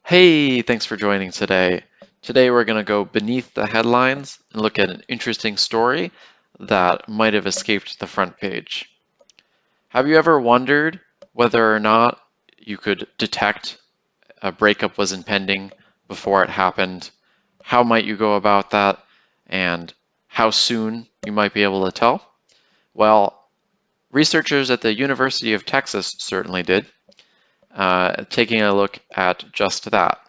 Hey, thanks for joining today. Today we're going to go beneath the headlines and look at an interesting story that might have escaped the front page. Have you ever wondered whether or not you could detect a breakup was impending before it happened? How might you go about that? And how soon you might be able to tell? Well, researchers at the University of Texas certainly did, taking a look at just that.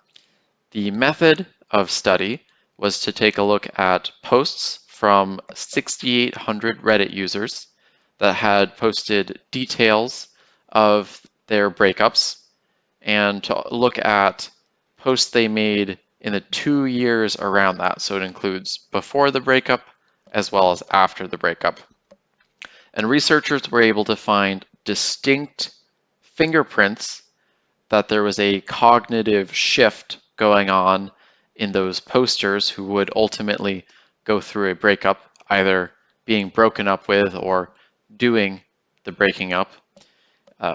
The method of study was to take a look at posts from 6,800 Reddit users that had posted details of their breakups and to look at posts they made in the 2 years around that. So it includes before the breakup as well as after the breakup. And researchers were able to find distinct fingerprints that there was a cognitive shift going on in those posters who would ultimately go through a breakup, either being broken up with or doing the breaking up.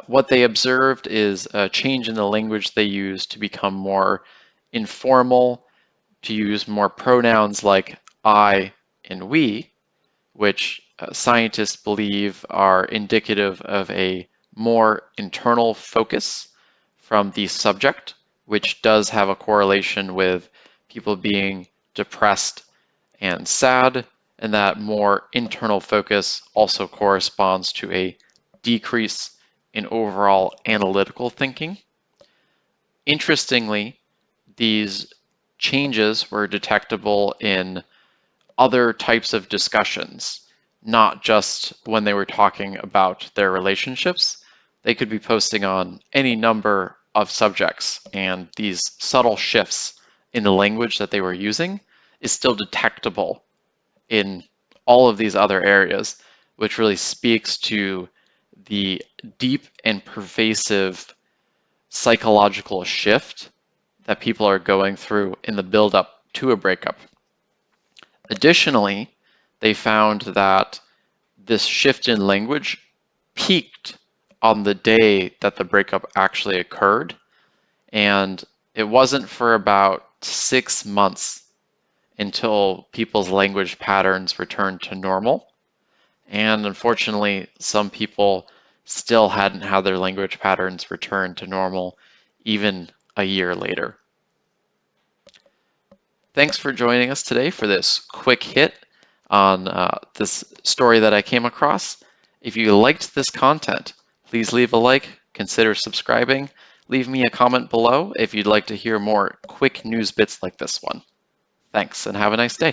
What they observed is a change in the language they use to become more informal, to use more pronouns like I and we, which scientists believe are indicative of a more internal focus from the subject, which does have a correlation with people being depressed and sad, and that more internal focus also corresponds to a decrease in overall analytical thinking. Interestingly, these changes were detectable in other types of discussions, not just when they were talking about their relationships. They could be posting on any number of subjects, and these subtle shifts in the language that they were using is still detectable in all of these other areas, which really speaks to the deep and pervasive psychological shift that people are going through in the build-up to a breakup. Additionally, they found that this shift in language peaked on the day that the breakup actually occurred, and it wasn't for about 6 months until people's language patterns returned to normal. And unfortunately, some people still hadn't had their language patterns return to normal even a year later. Thanks for joining us today for this quick hit on this story that I came across. If you liked this content, please leave a like, consider subscribing, leave me a comment below if you'd like to hear more quick news bits like this one. Thanks, and have a nice day.